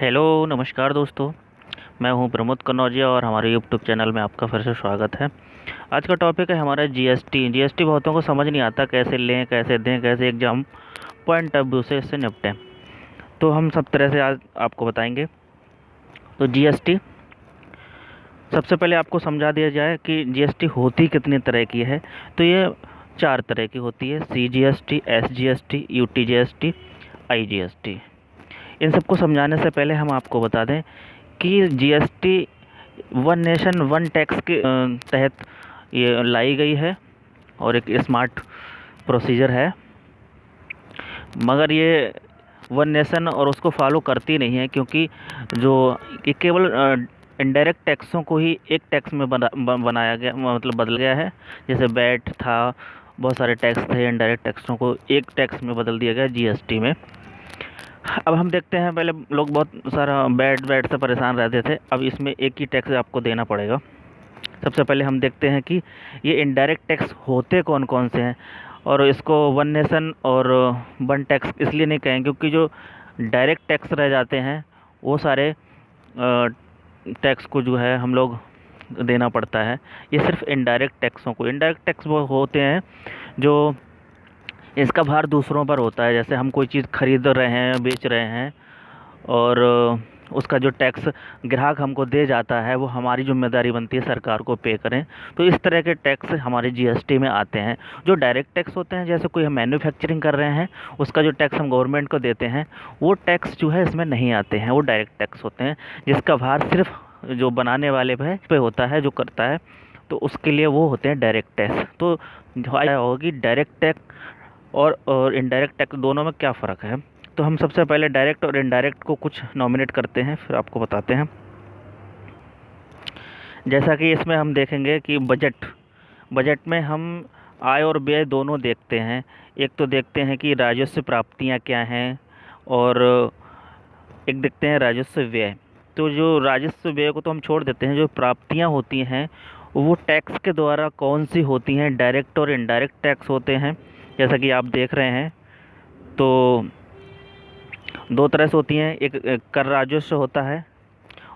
Hello नमस्कार दोस्तों। मैं हूं प्रमोद कन्नौजिया और हमारे यूट्यूब चैनल में आपका फिर से स्वागत है। आज का टॉपिक है हमारा जीएसटी। जीएसटी बहुतों को समझ नहीं आता, कैसे लें, कैसे दें, कैसे एग्जाम पॉइंट ऑफ व्यू से इससे निपटें। तो हम सब तरह से आज आपको बताएंगे। तो जीएसटी, सबसे पहले आपको समझा दिया जाए कि जीएसटी होती कितनी तरह की है। तो ये 4 तरह की होती है: CGST, SGST, UTGST, IGST। इन सबको समझाने से पहले हम आपको बता दें कि GST one nation one tax के तहत ये लाई गई है और एक स्मार्ट प्रोसीजर है। मगर ये वन नेशन और उसको फॉलो करती नहीं है, क्योंकि जो ये केवल इनडायरेक्ट टैक्सों को ही एक टैक्स में बनाया गया, मतलब बदल गया है। जैसे वैट था, बहुत सारे टैक्स थे, इनडायरेक्ट टैक्सों को एक टैक्स में बदल दिया गया जीएसटी में। अब हम देखते हैं, पहले लोग बहुत सारा वैट से परेशान रहते थे, अब इसमें एक ही टैक्स आपको देना पड़ेगा। सबसे पहले हम देखते हैं कि ये इनडायरेक्ट टैक्स होते कौन कौन से हैं। और इसको वन नेशन और वन टैक्स इसलिए नहीं कहें क्योंकि जो डायरेक्ट टैक्स रह जाते हैं वो सारे टैक्स को जो है हम लोग देना पड़ता है। ये सिर्फ इनडायरेक्ट टैक्सों को, इनडायरेक्ट टैक्स वो होते हैं जो इसका भार दूसरों पर होता है। जैसे हम कोई चीज़ खरीद रहे हैं, बेच रहे हैं, और उसका जो टैक्स ग्राहक हमको दे जाता है वो हमारी जिम्मेदारी बनती है सरकार को पे करें। तो इस तरह के टैक्स हमारे जीएसटी में आते हैं। जो डायरेक्ट टैक्स होते हैं, जैसे कोई हम मैन्युफैक्चरिंग कर रहे हैं, उसका जो टैक्स हम गवर्नमेंट को देते हैं, वो टैक्स जो है इसमें नहीं आते हैं। वो डायरेक्ट टैक्स होते हैं जिसका भार सिर्फ जो बनाने वाले पे होता है, जो करता है, तो उसके लिए वो होते हैं डायरेक्ट टैक्स। तो होगी डायरेक्ट टैक्स और इनडायरेक्ट टैक्स, दोनों में क्या फ़र्क है। तो हम सबसे पहले डायरेक्ट और इनडायरेक्ट को कुछ नॉमिनेट करते हैं, फिर आपको बताते हैं। जैसा कि इसमें हम देखेंगे कि बजट में हम आय और व्यय दोनों देखते हैं। एक तो देखते हैं कि राजस्व प्राप्तियां क्या हैं, और एक देखते हैं राजस्व व्यय। तो जो राजस्व व्यय को तो हम छोड़ देते हैं, जो प्राप्तियां होती हैं वो टैक्स के द्वारा कौन सी होती हैं, डायरेक्ट और इनडायरेक्ट टैक्स होते हैं। जैसा कि आप देख रहे हैं, तो 2 तरह से होती हैं। एक कर राजस्व होता है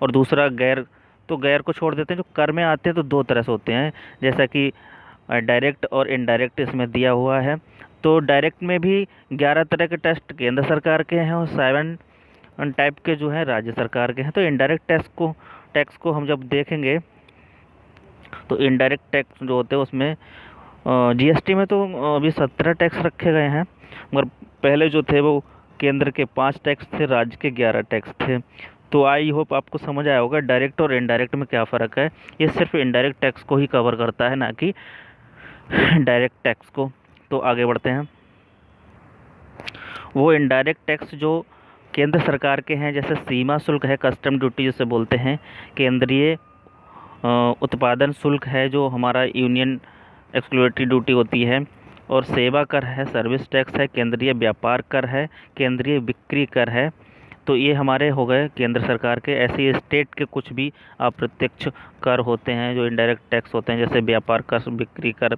और दूसरा गैर। तो गैर को छोड़ देते हैं, जो कर में आते हैं तो 2 तरह से होते हैं, जैसा कि डायरेक्ट और इनडायरेक्ट इसमें दिया हुआ है। तो डायरेक्ट में भी 11 तरह के टेस्ट केंद्र सरकार के हैं और 7 टाइप के जो हैं राज्य सरकार के हैं। तो इनडायरेक्ट टैक्स को हम जब देखेंगे, तो इनडायरेक्ट टैक्स जो होते हैं उसमें जीएसटी में तो अभी 17 टैक्स रखे गए हैं, मगर पहले जो थे वो केंद्र के 5 टैक्स थे, राज्य के 11 टैक्स थे। तो आई होप आपको समझ आया होगा डायरेक्ट और इनडायरेक्ट में क्या फ़र्क है। ये सिर्फ इनडायरेक्ट टैक्स को ही कवर करता है, ना कि डायरेक्ट टैक्स को। तो आगे बढ़ते हैं। वो इनडायरेक्ट टैक्स जो केंद्र सरकार के हैं, जैसे सीमा शुल्क है, कस्टम ड्यूटी जिसे बोलते हैं, केंद्रीय उत्पादन शुल्क है जो हमारा यूनियन एक्सक्लूडेटरी ड्यूटी होती है, और सेवा कर है, सर्विस टैक्स है, केंद्रीय व्यापार कर है, केंद्रीय बिक्री कर है। तो ये हमारे हो गए केंद्र सरकार के। ऐसे ही स्टेट के कुछ भी अप्रत्यक्ष कर होते हैं जो इनडायरेक्ट टैक्स होते हैं, जैसे व्यापार कर, बिक्री कर,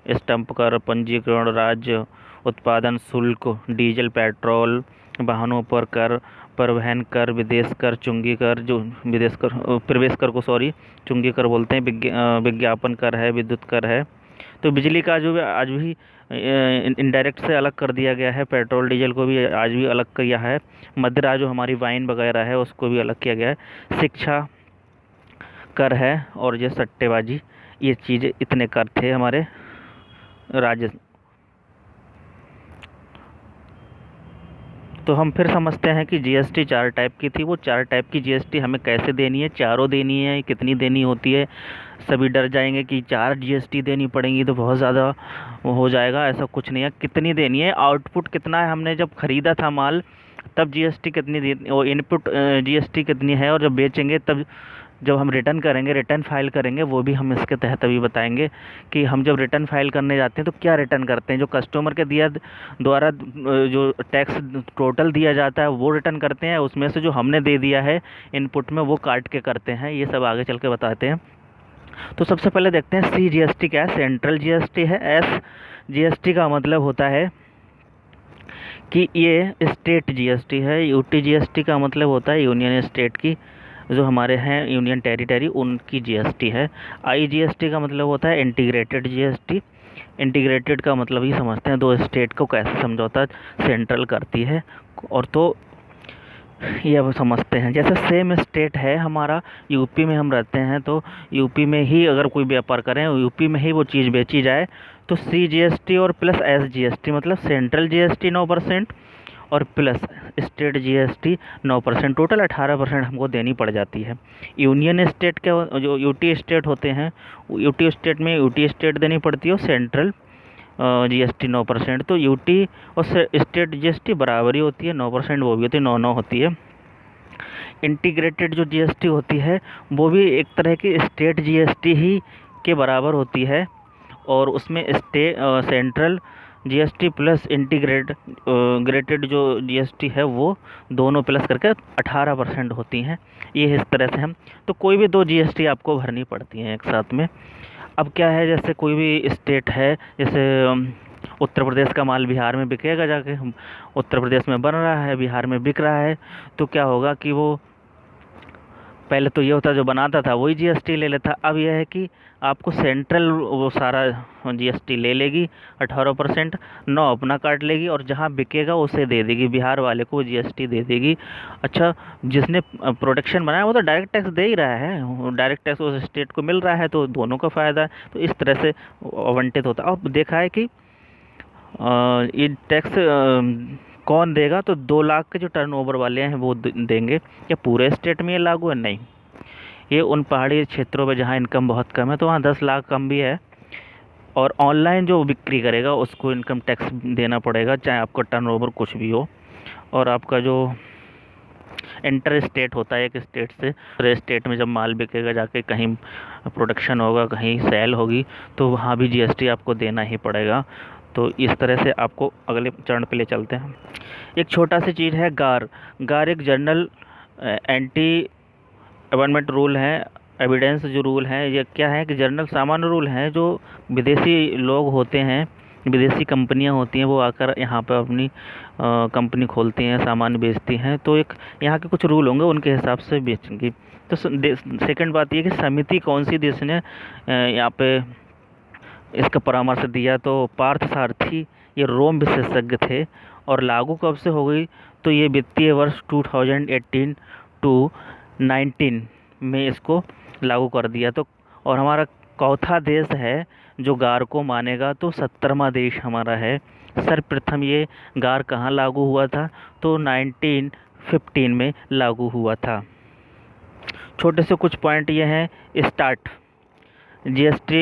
स्टंप कर, पंजीकरण, राज्य उत्पादन शुल्क, डीजल पेट्रोल वाहनों पर कर, परिवहन कर, विदेश कर, चुंगी कर, जो विदेश कर, प्रवेश कर को सॉरी चुंगी कर बोलते हैं, विज्ञापन कर है, विद्युत कर है। तो बिजली का जो आज भी इनडायरेक्ट से अलग कर दिया गया है, पेट्रोल डीजल को भी आज भी अलग किया है। मदिरा जो हमारी वाइन वगैरह है उसको भी अलग किया गया है। शिक्षा कर है, और ये सट्टेबाजी, ये चीज़ें, इतने कर थे हमारे राज्य। तो हम फिर समझते हैं कि जीएसटी 4 टाइप की थी। वो 4 टाइप की जीएसटी हमें कैसे देनी है, चारों देनी है, कितनी देनी होती है। सभी डर जाएंगे कि 4 जीएसटी देनी पड़ेंगी तो बहुत ज़्यादा हो जाएगा। ऐसा कुछ नहीं है। कितनी देनी है, आउटपुट कितना है, हमने जब ख़रीदा था माल तब जीएसटी कितनी दी, और इनपुट जीएसटी कितनी है, और जब बेचेंगे तब, जब हम रिटर्न करेंगे, रिटर्न फाइल करेंगे, वो भी हम इसके तहत अभी बताएंगे कि हम जब रिटर्न फाइल करने जाते हैं तो क्या रिटर्न करते हैं। जो कस्टमर के द्वारा जो टैक्स टोटल दिया जाता है वो रिटर्न करते हैं, उसमें से जो हमने दे दिया है इनपुट में वो काट के करते हैं। ये सब आगे चल के बताते हैं। तो सबसे पहले देखते हैं CGST क्या है। सेंट्रल जीएसटी है। SGST का मतलब होता है कि ये स्टेट जीएसटी है। यूटी जीएसटी का मतलब होता है यूनियन स्टेट की, जो हमारे हैं यूनियन टेरिटरी, उनकी जीएसटी है। आईजीएसटी का मतलब होता है इंटीग्रेटेड जीएसटी। इंटीग्रेटेड का मतलब ही समझते हैं दो स्टेट को कैसे समझौता सेंट्रल करती है, और तो ये अब समझते हैं। जैसे सेम स्टेट है हमारा, यूपी में हम रहते हैं, तो यूपी में ही अगर कोई व्यापार करें, यूपी में ही वो चीज़ बेची जाए, तो सी जीएसटी और प्लस एस जीएसटी, मतलब सेंट्रल जीएसटी 9% और प्लस स्टेट जीएसटी 9%, टोटल 18% हमको देनी पड़ जाती है। यूनियन स्टेट के जो यूटी स्टेट होते हैं, यूटी स्टेट में यूटी स्टेट देनी पड़ती है, और सेंट्रल जीएसटी 9%। तो यूटी और स्टेट जीएसटी बराबरी होती है, 9% वो भी होती है, 9-9 होती है। इंटीग्रेटेड जो जीएसटी होती है वो भी एक तरह की स्टेट जीएसटी ही के बराबर होती है, और उसमें सेंट्रल जीएसटी प्लस ग्रेटेड जो जीएसटी है वो दोनों प्लस करके 18% होती हैं। ये इस तरह से हम, तो कोई भी दो जीएसटी आपको भरनी पड़ती हैं एक साथ में। अब क्या है, जैसे कोई भी स्टेट है, जैसे उत्तर प्रदेश का माल बिहार में बिकेगा जाके, हम उत्तर प्रदेश में बन रहा है, बिहार में बिक रहा है, तो क्या होगा कि वो पहले तो ये होता जो बनाता था वही जीएसटी ले लेता। अब यह है कि आपको सेंट्रल वो सारा जीएसटी ले लेगी 18%, 9 अपना काट लेगी, और जहाँ बिकेगा उसे दे देगी, बिहार वाले को जीएसटी दे देगी। अच्छा, जिसने प्रोडक्शन बनाया वो तो डायरेक्ट टैक्स दे ही रहा है, डायरेक्ट टैक्स उस स्टेट को मिल रहा है, तो दोनों का फ़ायदा है। तो इस तरह से आवंटित होता है। अब देखा है कि ये टैक्स कौन देगा, तो 2 लाख के जो टर्नओवर वाले हैं वो देंगे। क्या पूरे स्टेट में ये लागू है? नहीं, ये उन पहाड़ी क्षेत्रों में जहाँ इनकम बहुत कम है, तो वहाँ 10 लाख कम भी है। और ऑनलाइन जो बिक्री करेगा उसको इनकम टैक्स देना पड़ेगा, चाहे आपका टर्नओवर कुछ भी हो। और आपका जो इंटर स्टेट होता है, एक स्टेट से दूसरे स्टेट में जब माल बिकेगा, जाके कहीं प्रोडक्शन होगा, कहीं सेल होगी, तो वहाँ भी जीएसटी आपको देना ही पड़ेगा। तो इस तरह से आपको अगले चरण पे ले चलते हैं। एक छोटा सी चीज़ है गार। गार एक जनरल एंटी अमेंडमेंट रूल है, एविडेंस जो रूल है, ये क्या है कि जनरल सामान्य रूल हैं जो विदेशी लोग होते हैं, विदेशी कंपनियां होती हैं, वो आकर यहाँ पर अपनी कंपनी खोलती हैं, सामान बेचती हैं, तो एक यहाँ के कुछ रूल होंगे, उनके हिसाब से बेचेंगी। तो सेकंड बात ये कि समिति कौन सी देश ने यहाँ पे इसका परामर्श दिया, तो पार्थ सारथी, ये रोम विशेषज्ञ थे। और लागू कब से हो गई, तो ये वित्तीय वर्ष 2018 टू 19 में इसको लागू कर दिया। तो और हमारा चौथा देश है जो गार को मानेगा, तो 70वां देश हमारा है। सर्वप्रथम ये गार कहाँ लागू हुआ था, तो 1915 में लागू हुआ था। छोटे से कुछ पॉइंट ये हैं। स्टार्ट जीएसटी,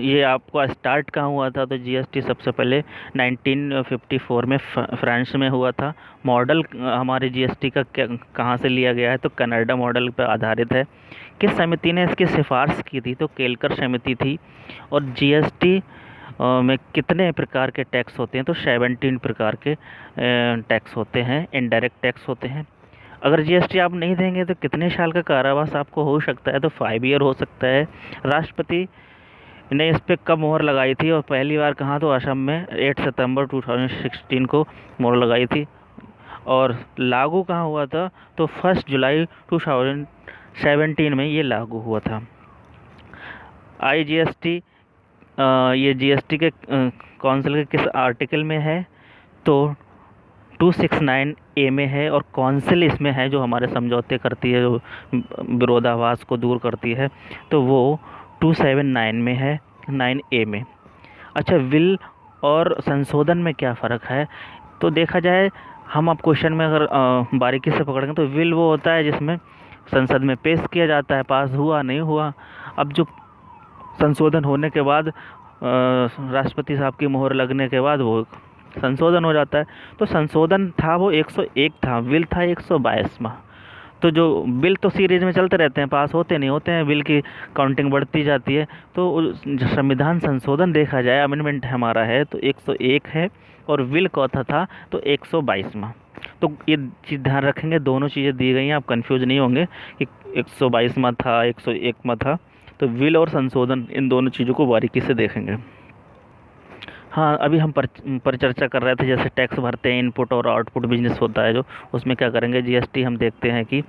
ये आपका स्टार्ट कहाँ हुआ था, तो जीएसटी सबसे पहले 1954 में फ्रांस में हुआ था। मॉडल हमारे जीएसटी का कहाँ से लिया गया है, तो कनाडा मॉडल पर आधारित है। किस समिति ने इसकी सिफारिश की थी, तो केलकर समिति थी। और जीएसटी में कितने प्रकार के टैक्स होते हैं, तो 17 प्रकार के टैक्स होते हैं, इनडायरेक्ट टैक्स होते हैं। अगर जीएसटी आप नहीं देंगे तो कितने साल का कारावास आपको हो सकता है, तो 5 ईयर हो सकता है। राष्ट्रपति ने इस पर कब मोहर लगाई थी, और पहली बार कहाँ, तो असम में 8 सितंबर 2016 को मोहर लगाई थी। और लागू कहाँ हुआ था, तो 1 जुलाई 2017 में ये लागू हुआ था। आईजीएसटी, ये जीएसटी के काउंसिल के किस आर्टिकल में है, तो 269A में है। और काउंसिल इसमें है जो हमारे समझौते करती है, जो विरोधाभास को दूर करती है, तो वो 279 में है, 9A में। अच्छा, विल और संशोधन में क्या फ़र्क है, तो देखा जाए, हम अब क्वेश्चन में अगर बारीकी से पकड़ेंगे, तो विल वो होता है जिसमें संसद में पेश किया जाता है, पास हुआ नहीं हुआ। अब जो संशोधन होने के बाद, राष्ट्रपति साहब की मोहर लगने के बाद वो संशोधन हो जाता है। तो संशोधन था वो 101 था, बिल था 122वां। तो जो बिल तो सीरीज में चलते रहते हैं, पास होते नहीं होते हैं, बिल की काउंटिंग बढ़ती जाती है। तो संविधान संशोधन देखा जाए, अमेंडमेंट हमारा है, तो 101 है, और बिल कौन था, तो 122वां। तो ये चीज़ ध्यान रखेंगे, दोनों चीज़ें दी गई हैं, आप कंफ्यूज नहीं होंगे कि 122वां था, 101वां था। तो बिल और संशोधन, इन दोनों चीज़ों को बारीकी से देखेंगे। हाँ, अभी हम परिचर्चा कर रहे थे, जैसे टैक्स भरते हैं, इनपुट और आउटपुट बिजनेस होता है जो, उसमें क्या करेंगे, जीएसटी हम देखते हैं कि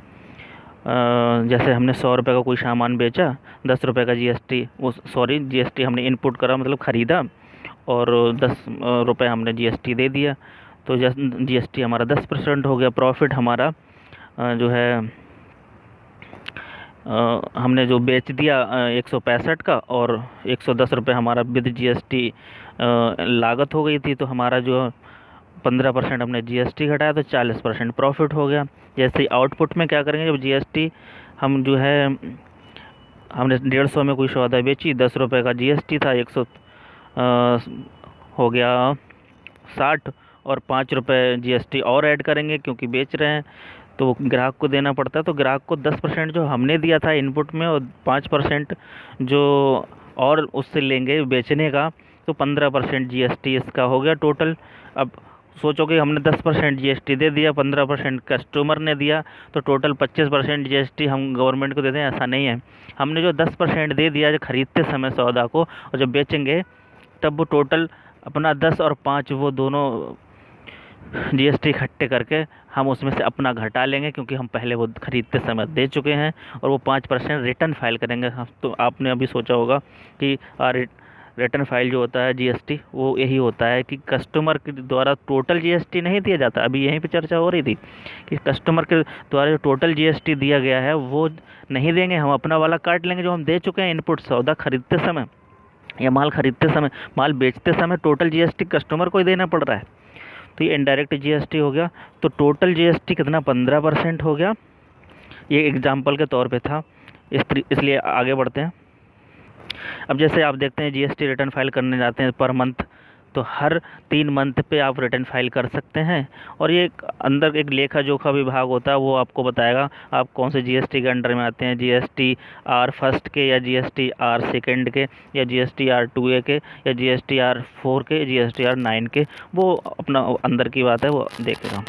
जैसे हमने 100 रुपये का कोई सामान बेचा, 10 रुपये का जीएसटी, उस सॉरी जीएसटी हमने इनपुट करा, मतलब ख़रीदा, और 10 रुपये हमने जीएसटी दे दिया, तो जीएसटी हमारा 10% हो गया। प्रॉफिट हमारा जो है हमने जो बेच दिया 165 का, और 110 रुपये हमारा विद जीएसटी लागत हो गई थी, तो हमारा जो 15% हमने जीएसटी घटाया तो 40% प्रॉफिट हो गया। जैसे ही आउटपुट में क्या करेंगे, जब जीएसटी हम जो है हमने 150 में कोई सौदा बेची, 10 रुपये का जीएसटी था, 100 हो गया 60, और 5 रुपये जीएसटी और ऐड करेंगे क्योंकि बेच रहे हैं तो ग्राहक को देना पड़ता है। तो ग्राहक को 10% जो हमने दिया था इनपुट में, और 5% जो और उससे लेंगे बेचने का, तो 15% जीएसटी इसका हो गया टोटल। अब सोचो कि हमने 10% जीएसटी दे दिया, 15% कस्टमर ने दिया, तो टोटल 25% जीएसटी हम गवर्नमेंट को दे दें, ऐसा नहीं है। हमने जो 10% दे दिया जो खरीदते समय सौदा को, और जब बेचेंगे तब वो टोटल अपना 10 और 5 वो दोनों जीएसटी इकट्ठे करके हम उसमें से अपना घटा लेंगे, क्योंकि हम पहले वो खरीदते समय दे चुके हैं, और वो 5% रिटर्न फाइल करेंगे। तो आपने अभी सोचा होगा कि रिटर्न फाइल जो होता है जीएसटी, वो यही होता है कि कस्टमर के द्वारा टोटल जीएसटी नहीं दिया जाता। अभी यहीं पे चर्चा हो रही थी कि कस्टमर के द्वारा जो टोटल जीएसटी दिया गया है वो नहीं देंगे, हम अपना वाला काट लेंगे जो हम दे चुके हैं इनपुट सौदा खरीदते समय या माल खरीदते समय। माल बेचते समय टोटल जीएसटी कस्टमर को ही देना पड़ रहा है, तो ये इनडायरेक्ट जीएसटी हो गया। तो टोटल जीएसटी कितना, 15% हो गया। ये एग्जाम्पल के तौर पे था, इसलिए आगे बढ़ते हैं। अब जैसे आप देखते हैं जीएसटी रिटर्न फाइल करने जाते हैं पर मंथ, तो हर 3 मंथ पे आप रिटर्न फाइल कर सकते हैं, और ये अंदर एक लेखा जोखा विभाग होता है, वो आपको बताएगा आप कौन से जीएसटी के अंडर में आते हैं, जीएसटी आर फर्स्ट के, या जीएसटी आर सेकंड के, या जीएसटी आर 2A के, या जीएसटी आर 4 के, जीएसटी आर 9 के। वो अपना अंदर की बात है, वो देखेगा।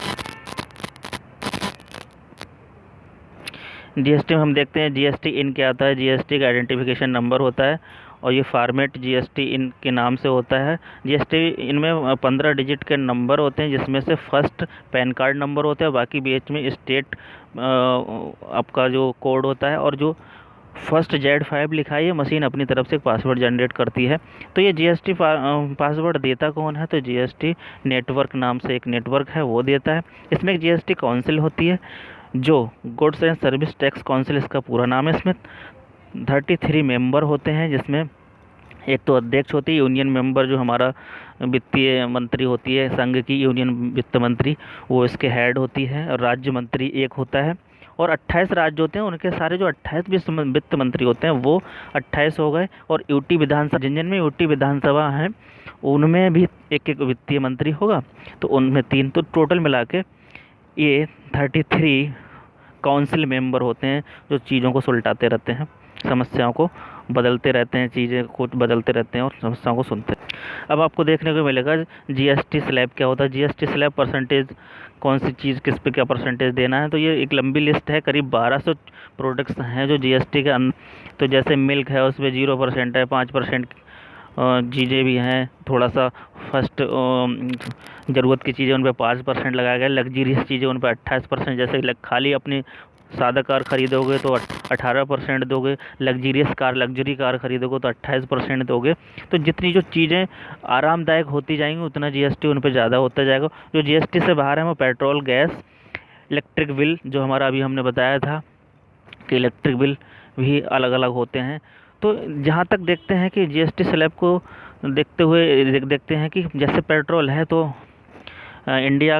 जीएसटी में हम देखते हैं जीएसटी इन क्या आता है, जीएसटी का आइडेंटिफिकेशन नंबर होता है, और ये फॉर्मेट जीएसटी इन के नाम से होता है। जीएसटी इनमें 15 डिजिट के नंबर होते हैं, जिसमें से फर्स्ट पैन कार्ड नंबर होता है, बाकी बीच में स्टेट आपका जो कोड होता है, और जो फर्स्ट Z5 लिखा है ये मशीन अपनी तरफ से पासवर्ड जनरेट करती है। तो ये जीएसटी पासवर्ड देता कौन है, तो जीएसटी नेटवर्क नाम से एक नेटवर्क है, वो देता है। इसमें एक जीएसटी काउंसिल होती है, जो goods and service tax council इसका पूरा नाम है। इसमें 33 मेंबर होते हैं, जिसमें एक तो अध्यक्ष होती है, यूनियन मेंबर जो हमारा वित्तीय मंत्री होती है, संघ की यूनियन वित्त मंत्री, वो इसके हेड होती है, और राज्य मंत्री एक होता है, और 28 राज्य होते हैं, उनके सारे जो 28 वित्त मंत्री होते हैं वो 28 हो गए। और यूटी विधानसभा, जिन जिनमें यूटी विधानसभा है उनमें भी एक एक वित्तीय मंत्री होगा, तो उनमें 3, तो टोटल मिला के ये 33 काउंसिल मेंबर होते हैं, जो चीज़ों को सुलटाते रहते हैं, समस्याओं को बदलते रहते हैं, चीज़ें को बदलते रहते हैं और समस्याओं को सुनते हैं। अब आपको देखने को मिलेगा जीएसटी स्लैब क्या होता है। जीएसटी स्लैब परसेंटेज, कौन सी चीज़ किस पे क्या परसेंटेज देना है, तो ये एक लंबी लिस्ट है, करीब 1200 प्रोडक्ट्स हैं जो जीएसटी के अंदर। तो जैसे मिल्क है उस पर 0% है, 5% चीज़ें भी हैं, थोड़ा सा फर्स्ट ज़रूरत की चीज़ें उन पर 5% लगाया गया, लग्जरियस चीज़ें उन पर 28%, जैसे खाली अपनी सादा कार खरीदोगे तो 18% दोगे, लग्जरियस कार, लग्जरी कार खरीदोगे तो 28% दोगे। तो जितनी जो चीज़ें आरामदायक होती जाएंगी उतना जीएसटी उन पर ज़्यादा होता जाएगा। जो जीएसटी से बाहर है वो पेट्रोल, गैस, इलेक्ट्रिक बिल, जो हमारा अभी हमने बताया था कि इलेक्ट्रिक बिल भी अलग अलग होते हैं। तो जहाँ तक देखते हैं कि जीएसटी स्लैब को देखते हुए देखते हैं कि जैसे पेट्रोल है, तो इंडिया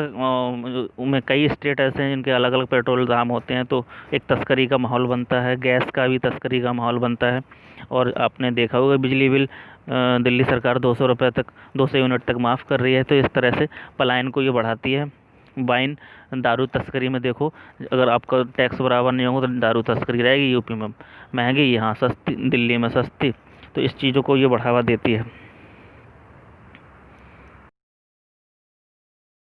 में कई स्टेट ऐसे हैं जिनके अलग अलग पेट्रोल दाम होते हैं, तो एक तस्करी का माहौल बनता है, गैस का भी तस्करी का माहौल बनता है। और आपने देखा होगा बिजली बिल दिल्ली सरकार 200 रुपये तक, 200 यूनिट तक माफ़ कर रही है, तो इस तरह से पलायन को ये बढ़ाती है। वाइन, दारू तस्करी में देखो, अगर आपका टैक्स बराबर नहीं होगा तो दारू तस्करी रहेगी, यूपी में महंगी, यहाँ सस्ती, दिल्ली में सस्ती, तो इस चीज़ों को ये बढ़ावा देती है।